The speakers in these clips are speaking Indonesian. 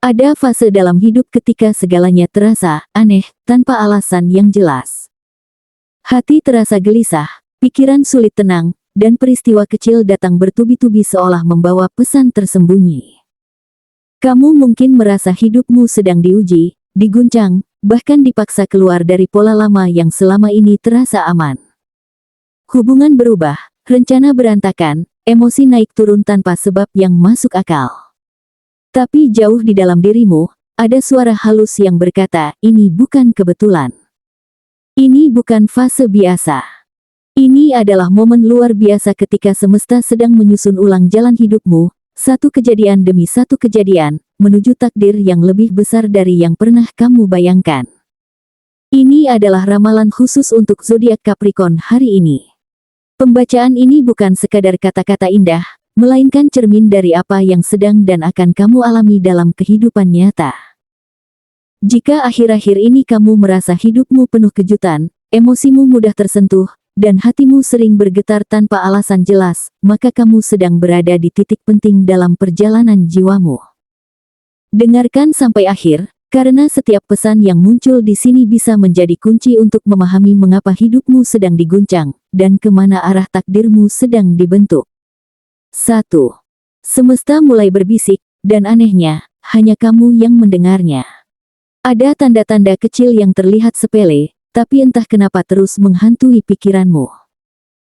Ada fase dalam hidup ketika segalanya terasa aneh, tanpa alasan yang jelas. Hati terasa gelisah, pikiran sulit tenang, dan peristiwa kecil datang bertubi-tubi seolah membawa pesan tersembunyi. Kamu mungkin merasa hidupmu sedang diuji, diguncang, bahkan dipaksa keluar dari pola lama yang selama ini terasa aman. Hubungan berubah, rencana berantakan, emosi naik turun tanpa sebab yang masuk akal. Tapi jauh di dalam dirimu, ada suara halus yang berkata, ini bukan kebetulan. Ini bukan fase biasa. Ini adalah momen luar biasa ketika semesta sedang menyusun ulang jalan hidupmu, satu kejadian demi satu kejadian, menuju takdir yang lebih besar dari yang pernah kamu bayangkan. Ini adalah ramalan khusus untuk zodiak Capricorn hari ini. Pembacaan ini bukan sekadar kata-kata indah, melainkan cermin dari apa yang sedang dan akan kamu alami dalam kehidupan nyata. Jika akhir-akhir ini kamu merasa hidupmu penuh kejutan, emosimu mudah tersentuh, dan hatimu sering bergetar tanpa alasan jelas, maka kamu sedang berada di titik penting dalam perjalanan jiwamu. Dengarkan sampai akhir, karena setiap pesan yang muncul di sini bisa menjadi kunci untuk memahami mengapa hidupmu sedang diguncang, dan kemana arah takdirmu sedang dibentuk. 1. Semesta mulai berbisik, dan anehnya, hanya kamu yang mendengarnya. Ada tanda-tanda kecil yang terlihat sepele, tapi entah kenapa terus menghantui pikiranmu.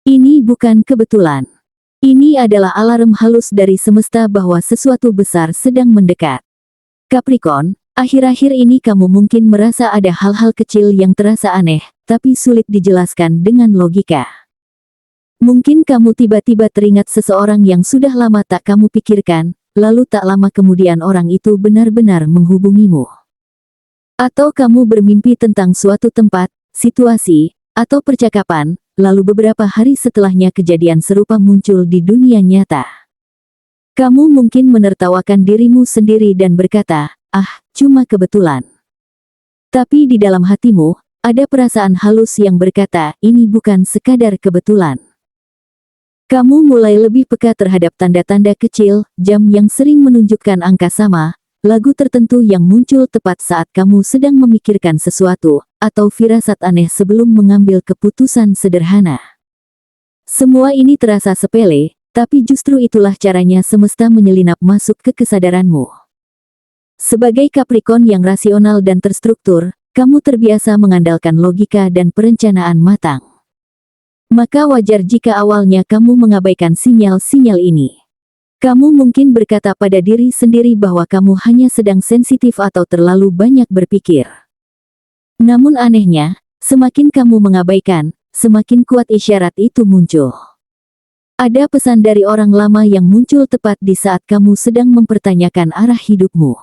Ini bukan kebetulan. Ini adalah alarm halus dari semesta bahwa sesuatu besar sedang mendekat. Capricorn, akhir-akhir ini kamu mungkin merasa ada hal-hal kecil yang terasa aneh, tapi sulit dijelaskan dengan logika. Mungkin kamu tiba-tiba teringat seseorang yang sudah lama tak kamu pikirkan, lalu tak lama kemudian orang itu benar-benar menghubungimu. Atau kamu bermimpi tentang suatu tempat, situasi, atau percakapan, lalu beberapa hari setelahnya kejadian serupa muncul di dunia nyata. Kamu mungkin menertawakan dirimu sendiri dan berkata, cuma kebetulan. Tapi di dalam hatimu, ada perasaan halus yang berkata, ini bukan sekadar kebetulan. Kamu mulai lebih peka terhadap tanda-tanda kecil, jam yang sering menunjukkan angka sama, lagu tertentu yang muncul tepat saat kamu sedang memikirkan sesuatu, atau firasat aneh sebelum mengambil keputusan sederhana. Semua ini terasa sepele, tapi justru itulah caranya semesta menyelinap masuk ke kesadaranmu. Sebagai Capricorn yang rasional dan terstruktur, kamu terbiasa mengandalkan logika dan perencanaan matang. Maka wajar jika awalnya kamu mengabaikan sinyal-sinyal ini. Kamu mungkin berkata pada diri sendiri bahwa kamu hanya sedang sensitif atau terlalu banyak berpikir. Namun anehnya, semakin kamu mengabaikan, semakin kuat isyarat itu muncul. Ada pesan dari orang lama yang muncul tepat di saat kamu sedang mempertanyakan arah hidupmu.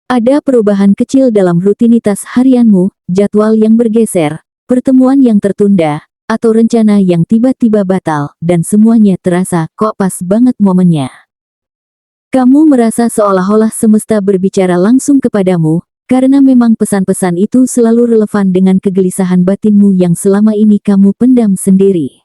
Ada perubahan kecil dalam rutinitas harianmu, jadwal yang bergeser, pertemuan yang tertunda, atau rencana yang tiba-tiba batal, dan semuanya terasa, kok pas banget momennya. Kamu merasa seolah-olah semesta berbicara langsung kepadamu, karena memang pesan-pesan itu selalu relevan dengan kegelisahan batinmu yang selama ini kamu pendam sendiri.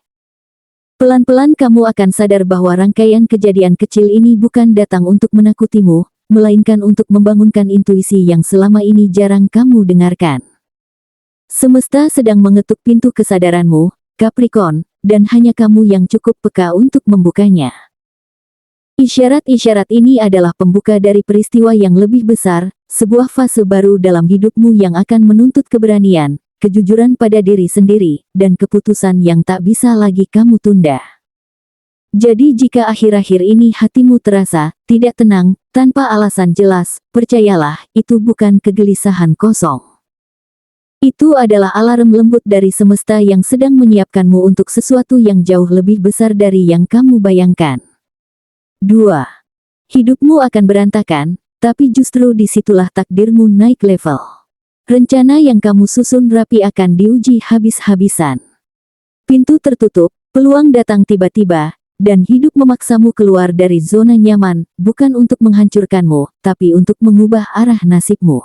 Pelan-pelan kamu akan sadar bahwa rangkaian kejadian kecil ini bukan datang untuk menakutimu, melainkan untuk membangunkan intuisi yang selama ini jarang kamu dengarkan. Semesta sedang mengetuk pintu kesadaranmu, Capricorn, dan hanya kamu yang cukup peka untuk membukanya. Isyarat-isyarat ini adalah pembuka dari peristiwa yang lebih besar, sebuah fase baru dalam hidupmu yang akan menuntut keberanian, kejujuran pada diri sendiri, dan keputusan yang tak bisa lagi kamu tunda. Jadi jika akhir-akhir ini hatimu terasa tidak tenang, tanpa alasan jelas, percayalah, itu bukan kegelisahan kosong. Itu adalah alarm lembut dari semesta yang sedang menyiapkanmu untuk sesuatu yang jauh lebih besar dari yang kamu bayangkan. 2. Hidupmu akan berantakan, tapi justru disitulah takdirmu naik level. Rencana yang kamu susun rapi akan diuji habis-habisan. Pintu tertutup, peluang datang tiba-tiba, dan hidup memaksamu keluar dari zona nyaman, bukan untuk menghancurkanmu, tapi untuk mengubah arah nasibmu.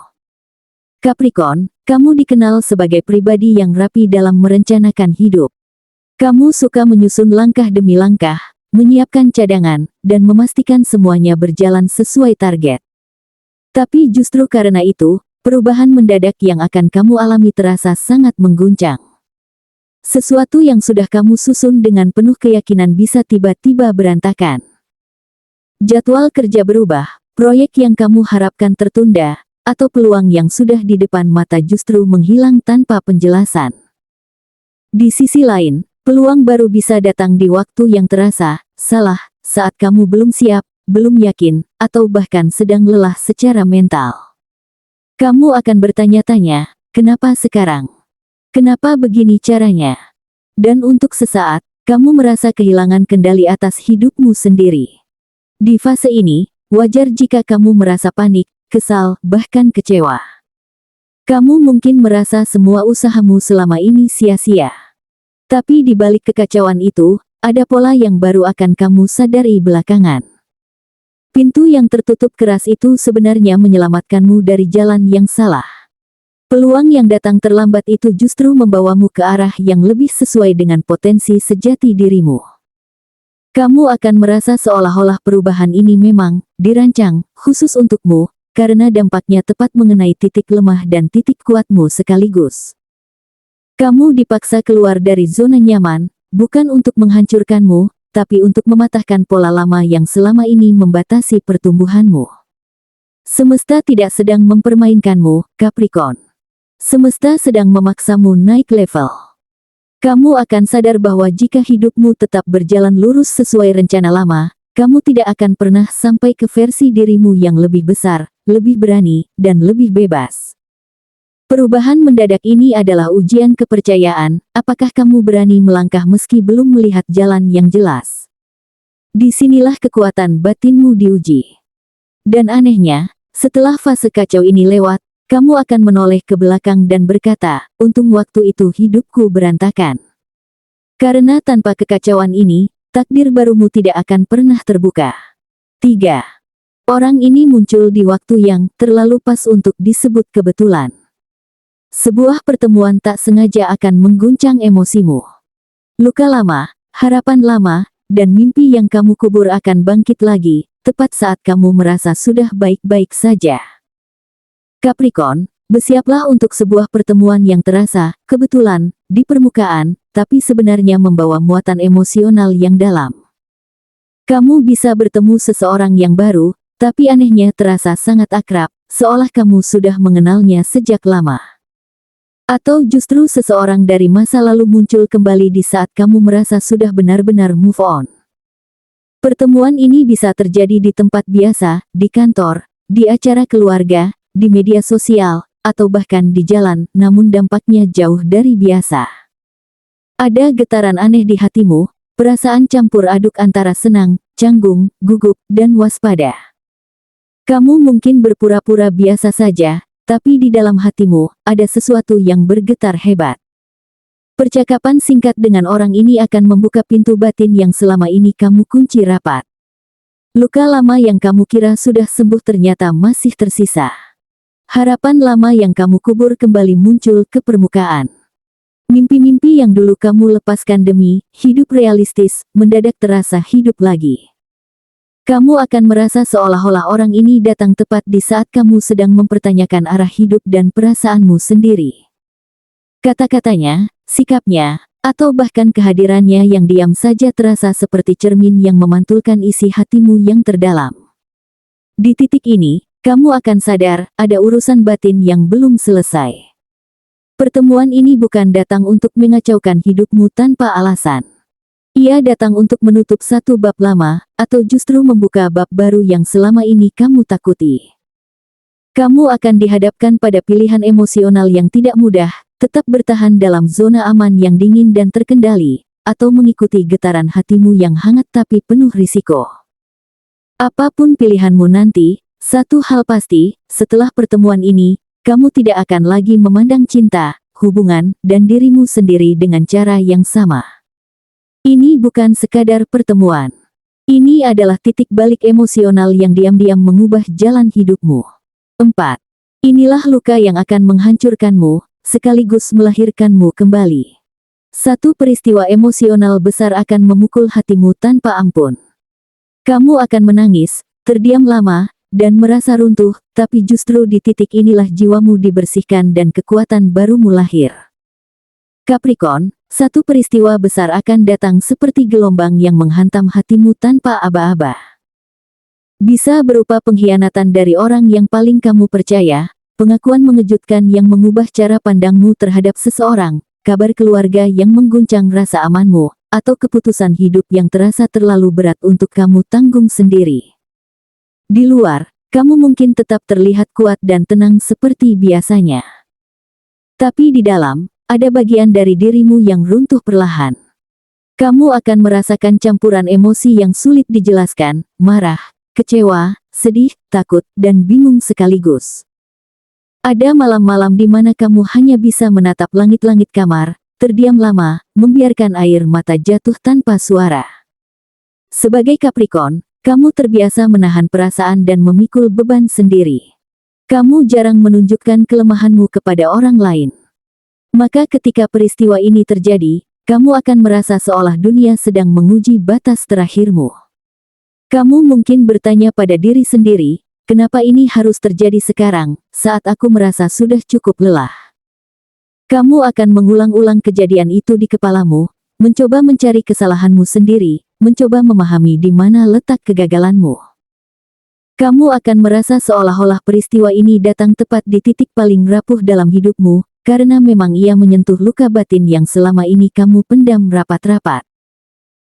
Capricorn, kamu dikenal sebagai pribadi yang rapi dalam merencanakan hidup. Kamu suka menyusun langkah demi langkah, menyiapkan cadangan, dan memastikan semuanya berjalan sesuai target. Tapi justru karena itu, perubahan mendadak yang akan kamu alami terasa sangat mengguncang. Sesuatu yang sudah kamu susun dengan penuh keyakinan bisa tiba-tiba berantakan. Jadwal kerja berubah, proyek yang kamu harapkan tertunda, atau peluang yang sudah di depan mata justru menghilang tanpa penjelasan. Di sisi lain, peluang baru bisa datang di waktu yang terasa salah, saat kamu belum siap, belum yakin, atau bahkan sedang lelah secara mental. Kamu akan bertanya-tanya, kenapa sekarang? Kenapa begini caranya? Dan untuk sesaat, kamu merasa kehilangan kendali atas hidupmu sendiri. Di fase ini, wajar jika kamu merasa panik, kesal, bahkan kecewa. Kamu mungkin merasa semua usahamu selama ini sia-sia. Tapi di balik kekacauan itu, ada pola yang baru akan kamu sadari belakangan. Pintu yang tertutup keras itu sebenarnya menyelamatkanmu dari jalan yang salah. Peluang yang datang terlambat itu justru membawamu ke arah yang lebih sesuai dengan potensi sejati dirimu. Kamu akan merasa seolah-olah perubahan ini memang dirancang khusus untukmu, karena dampaknya tepat mengenai titik lemah dan titik kuatmu sekaligus. Kamu dipaksa keluar dari zona nyaman, bukan untuk menghancurkanmu, tapi untuk mematahkan pola lama yang selama ini membatasi pertumbuhanmu. Semesta tidak sedang mempermainkanmu, Capricorn. Semesta sedang memaksamu naik level. Kamu akan sadar bahwa jika hidupmu tetap berjalan lurus sesuai rencana lama, kamu tidak akan pernah sampai ke versi dirimu yang lebih besar, lebih berani, dan lebih bebas. Perubahan mendadak ini adalah ujian kepercayaan, apakah kamu berani melangkah meski belum melihat jalan yang jelas. Disinilah kekuatan batinmu diuji. Dan anehnya, setelah fase kacau ini lewat, kamu akan menoleh ke belakang dan berkata, untung waktu itu hidupku berantakan. Karena tanpa kekacauan ini, takdir barumu tidak akan pernah terbuka. 3. Orang ini muncul di waktu yang terlalu pas untuk disebut kebetulan. Sebuah pertemuan tak sengaja akan mengguncang emosimu. Luka lama, harapan lama, dan mimpi yang kamu kubur akan bangkit lagi, tepat saat kamu merasa sudah baik-baik saja. Capricorn, bersiaplah untuk sebuah pertemuan yang terasa kebetulan di permukaan, tapi sebenarnya membawa muatan emosional yang dalam. Kamu bisa bertemu seseorang yang baru, tapi anehnya terasa sangat akrab, seolah kamu sudah mengenalnya sejak lama. Atau justru seseorang dari masa lalu muncul kembali di saat kamu merasa sudah benar-benar move on. Pertemuan ini bisa terjadi di tempat biasa, di kantor, di acara keluarga, di media sosial, atau bahkan di jalan, namun dampaknya jauh dari biasa. Ada getaran aneh di hatimu, perasaan campur aduk antara senang, canggung, gugup, dan waspada. Kamu mungkin berpura-pura biasa saja, tapi di dalam hatimu, ada sesuatu yang bergetar hebat. Percakapan singkat dengan orang ini akan membuka pintu batin yang selama ini kamu kunci rapat. Luka lama yang kamu kira sudah sembuh ternyata masih tersisa. Harapan lama yang kamu kubur kembali muncul ke permukaan. Mimpi-mimpi yang dulu kamu lepaskan demi hidup realistis, mendadak terasa hidup lagi. Kamu akan merasa seolah-olah orang ini datang tepat di saat kamu sedang mempertanyakan arah hidup dan perasaanmu sendiri. Kata-katanya, sikapnya, atau bahkan kehadirannya yang diam saja terasa seperti cermin yang memantulkan isi hatimu yang terdalam. Di titik ini, kamu akan sadar, ada urusan batin yang belum selesai. Pertemuan ini bukan datang untuk mengacaukan hidupmu tanpa alasan. Ia datang untuk menutup satu bab lama, atau justru membuka bab baru yang selama ini kamu takuti. Kamu akan dihadapkan pada pilihan emosional yang tidak mudah, tetap bertahan dalam zona aman yang dingin dan terkendali, atau mengikuti getaran hatimu yang hangat tapi penuh risiko. Apapun pilihanmu nanti, satu hal pasti, setelah pertemuan ini, kamu tidak akan lagi memandang cinta, hubungan, dan dirimu sendiri dengan cara yang sama. Ini bukan sekadar pertemuan. Ini adalah titik balik emosional yang diam-diam mengubah jalan hidupmu. 4. Inilah luka yang akan menghancurkanmu, sekaligus melahirkanmu kembali. Satu peristiwa emosional besar akan memukul hatimu tanpa ampun. Kamu akan menangis, terdiam lama, dan merasa runtuh, tapi justru di titik inilah jiwamu dibersihkan dan kekuatan barumu lahir. Capricorn, satu peristiwa besar akan datang seperti gelombang yang menghantam hatimu tanpa aba-aba. Bisa berupa pengkhianatan dari orang yang paling kamu percaya, pengakuan mengejutkan yang mengubah cara pandangmu terhadap seseorang, kabar keluarga yang mengguncang rasa amanmu, atau keputusan hidup yang terasa terlalu berat untuk kamu tanggung sendiri. Di luar, kamu mungkin tetap terlihat kuat dan tenang seperti biasanya. Tapi di dalam, ada bagian dari dirimu yang runtuh perlahan. Kamu akan merasakan campuran emosi yang sulit dijelaskan, marah, kecewa, sedih, takut, dan bingung sekaligus. Ada malam-malam di mana kamu hanya bisa menatap langit-langit kamar, terdiam lama, membiarkan air mata jatuh tanpa suara. Sebagai Capricorn, kamu terbiasa menahan perasaan dan memikul beban sendiri. Kamu jarang menunjukkan kelemahanmu kepada orang lain. Maka ketika peristiwa ini terjadi, kamu akan merasa seolah dunia sedang menguji batas terakhirmu. Kamu mungkin bertanya pada diri sendiri, kenapa ini harus terjadi sekarang, saat aku merasa sudah cukup lelah? Kamu akan mengulang-ulang kejadian itu di kepalamu, mencoba mencari kesalahanmu sendiri, mencoba memahami di mana letak kegagalanmu. Kamu akan merasa seolah-olah peristiwa ini datang tepat di titik paling rapuh dalam hidupmu, karena memang ia menyentuh luka batin yang selama ini kamu pendam rapat-rapat.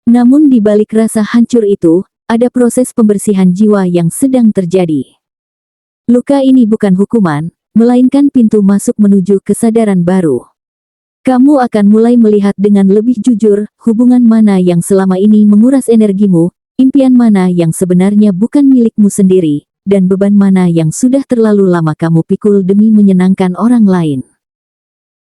Namun di balik rasa hancur itu, ada proses pembersihan jiwa yang sedang terjadi. Luka ini bukan hukuman, melainkan pintu masuk menuju kesadaran baru. Kamu akan mulai melihat dengan lebih jujur, hubungan mana yang selama ini menguras energimu, impian mana yang sebenarnya bukan milikmu sendiri, dan beban mana yang sudah terlalu lama kamu pikul demi menyenangkan orang lain.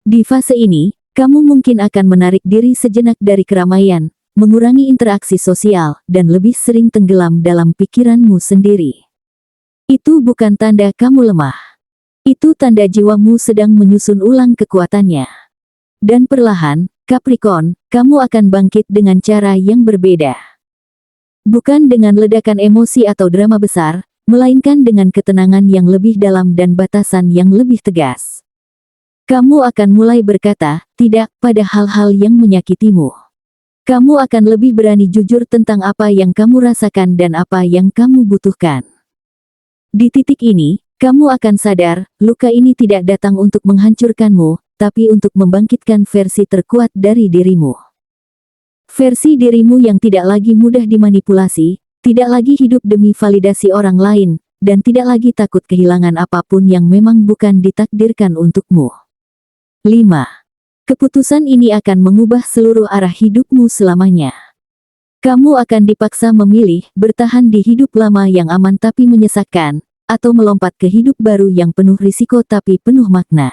Di fase ini, kamu mungkin akan menarik diri sejenak dari keramaian, mengurangi interaksi sosial, dan lebih sering tenggelam dalam pikiranmu sendiri. Itu bukan tanda kamu lemah. Itu tanda jiwamu sedang menyusun ulang kekuatannya. Dan perlahan, Capricorn, kamu akan bangkit dengan cara yang berbeda. Bukan dengan ledakan emosi atau drama besar, melainkan dengan ketenangan yang lebih dalam dan batasan yang lebih tegas. Kamu akan mulai berkata, tidak, pada hal-hal yang menyakitimu. Kamu akan lebih berani jujur tentang apa yang kamu rasakan dan apa yang kamu butuhkan. Di titik ini, kamu akan sadar, luka ini tidak datang untuk menghancurkanmu, tapi untuk membangkitkan versi terkuat dari dirimu. Versi dirimu yang tidak lagi mudah dimanipulasi, tidak lagi hidup demi validasi orang lain, dan tidak lagi takut kehilangan apapun yang memang bukan ditakdirkan untukmu. 5. Keputusan ini akan mengubah seluruh arah hidupmu selamanya. Kamu akan dipaksa memilih, bertahan di hidup lama yang aman tapi menyesakkan, atau melompat ke hidup baru yang penuh risiko tapi penuh makna.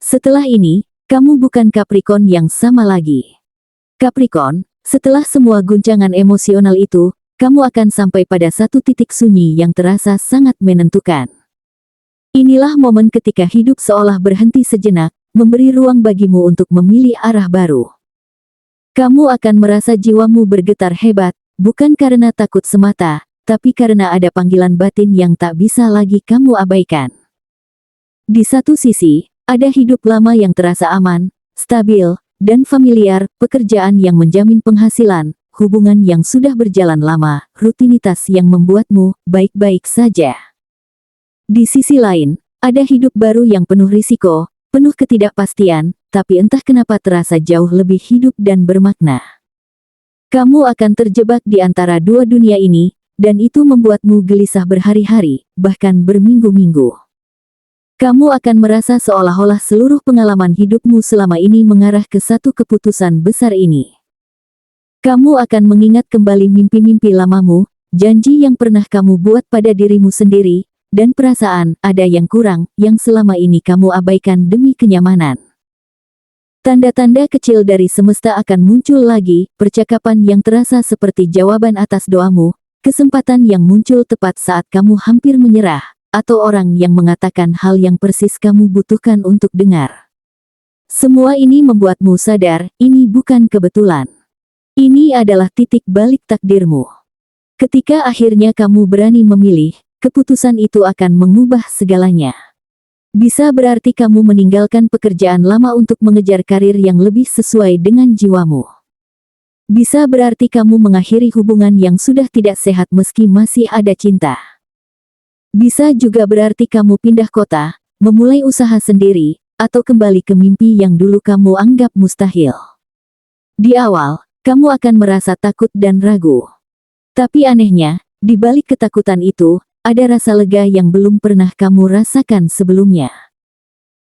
Setelah ini, kamu bukan Capricorn yang sama lagi. Capricorn, setelah semua guncangan emosional itu, kamu akan sampai pada satu titik sunyi yang terasa sangat menentukan. Inilah momen ketika hidup seolah berhenti sejenak, memberi ruang bagimu untuk memilih arah baru. Kamu akan merasa jiwamu bergetar hebat, bukan karena takut semata, tapi karena ada panggilan batin yang tak bisa lagi kamu abaikan. Di satu sisi, ada hidup lama yang terasa aman, stabil, dan familiar, pekerjaan yang menjamin penghasilan, hubungan yang sudah berjalan lama, rutinitas yang membuatmu baik-baik saja. Di sisi lain, ada hidup baru yang penuh risiko, penuh ketidakpastian, tapi entah kenapa terasa jauh lebih hidup dan bermakna. Kamu akan terjebak di antara dua dunia ini, dan itu membuatmu gelisah berhari-hari, bahkan berminggu-minggu. Kamu akan merasa seolah-olah seluruh pengalaman hidupmu selama ini mengarah ke satu keputusan besar ini. Kamu akan mengingat kembali mimpi-mimpi lamamu, janji yang pernah kamu buat pada dirimu sendiri, dan perasaan ada yang kurang yang selama ini kamu abaikan demi kenyamanan. Tanda-tanda kecil dari semesta akan muncul lagi, percakapan yang terasa seperti jawaban atas doamu, kesempatan yang muncul tepat saat kamu hampir menyerah, atau orang yang mengatakan hal yang persis kamu butuhkan untuk dengar. Semua ini membuatmu sadar, ini bukan kebetulan. Ini adalah titik balik takdirmu. Ketika akhirnya kamu berani memilih, keputusan itu akan mengubah segalanya. Bisa berarti kamu meninggalkan pekerjaan lama untuk mengejar karir yang lebih sesuai dengan jiwamu. Bisa berarti kamu mengakhiri hubungan yang sudah tidak sehat meski masih ada cinta. Bisa juga berarti kamu pindah kota, memulai usaha sendiri, atau kembali ke mimpi yang dulu kamu anggap mustahil. Di awal, kamu akan merasa takut dan ragu. Tapi anehnya, di balik ketakutan itu, ada rasa lega yang belum pernah kamu rasakan sebelumnya.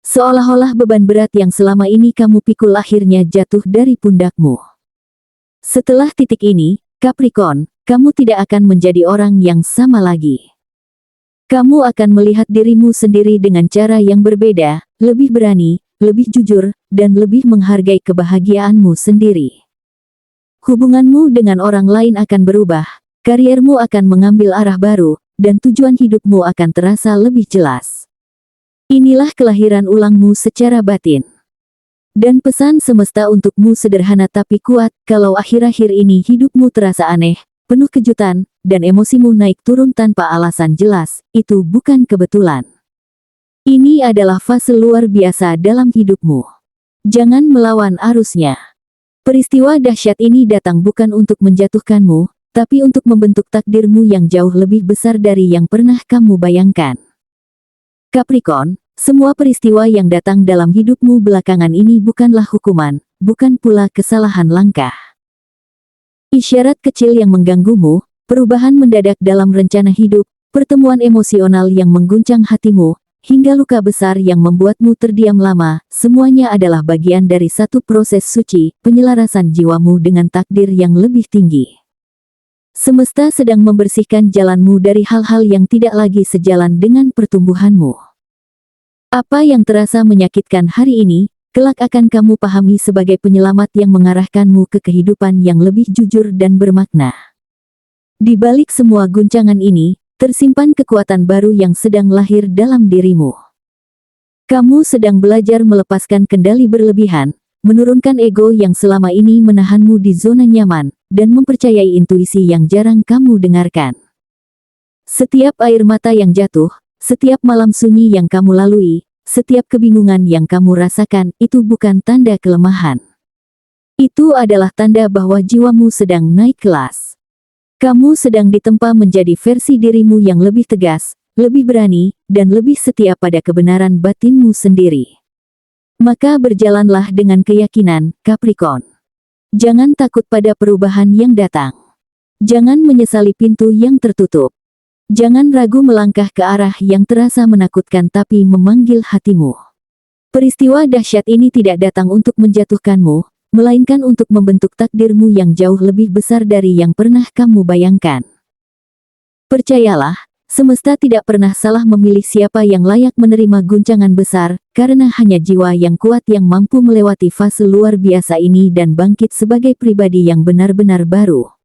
Seolah-olah beban berat yang selama ini kamu pikul akhirnya jatuh dari pundakmu. Setelah titik ini, Capricorn, kamu tidak akan menjadi orang yang sama lagi. Kamu akan melihat dirimu sendiri dengan cara yang berbeda, lebih berani, lebih jujur, dan lebih menghargai kebahagiaanmu sendiri. Hubunganmu dengan orang lain akan berubah, kariermu akan mengambil arah baru, dan tujuan hidupmu akan terasa lebih jelas. Inilah kelahiran ulangmu secara batin. Dan pesan semesta untukmu sederhana tapi kuat, kalau akhir-akhir ini hidupmu terasa aneh, penuh kejutan, dan emosimu naik turun tanpa alasan jelas, itu bukan kebetulan. Ini adalah fase luar biasa dalam hidupmu. Jangan melawan arusnya. Peristiwa dahsyat ini datang bukan untuk menjatuhkanmu, tapi untuk membentuk takdirmu yang jauh lebih besar dari yang pernah kamu bayangkan. Capricorn, semua peristiwa yang datang dalam hidupmu belakangan ini bukanlah hukuman, bukan pula kesalahan langkah. Isyarat kecil yang mengganggumu, perubahan mendadak dalam rencana hidup, pertemuan emosional yang mengguncang hatimu, hingga luka besar yang membuatmu terdiam lama, semuanya adalah bagian dari satu proses suci, penyelarasan jiwamu dengan takdir yang lebih tinggi. Semesta sedang membersihkan jalanmu dari hal-hal yang tidak lagi sejalan dengan pertumbuhanmu. Apa yang terasa menyakitkan hari ini, kelak akan kamu pahami sebagai penyelamat yang mengarahkanmu ke kehidupan yang lebih jujur dan bermakna. Di balik semua guncangan ini, tersimpan kekuatan baru yang sedang lahir dalam dirimu. Kamu sedang belajar melepaskan kendali berlebihan, menurunkan ego yang selama ini menahanmu di zona nyaman, dan mempercayai intuisi yang jarang kamu dengarkan. Setiap air mata yang jatuh, setiap malam sunyi yang kamu lalui, setiap kebingungan yang kamu rasakan, itu bukan tanda kelemahan. Itu adalah tanda bahwa jiwamu sedang naik kelas. Kamu sedang ditempa menjadi versi dirimu yang lebih tegas, lebih berani, dan lebih setia pada kebenaran batinmu sendiri. Maka berjalanlah dengan keyakinan, Capricorn. Jangan takut pada perubahan yang datang. Jangan menyesali pintu yang tertutup. Jangan ragu melangkah ke arah yang terasa menakutkan tapi memanggil hatimu. Peristiwa dahsyat ini tidak datang untuk menjatuhkanmu, melainkan untuk membentuk takdirmu yang jauh lebih besar dari yang pernah kamu bayangkan. Percayalah, semesta tidak pernah salah memilih siapa yang layak menerima guncangan besar, karena hanya jiwa yang kuat yang mampu melewati fase luar biasa ini dan bangkit sebagai pribadi yang benar-benar baru.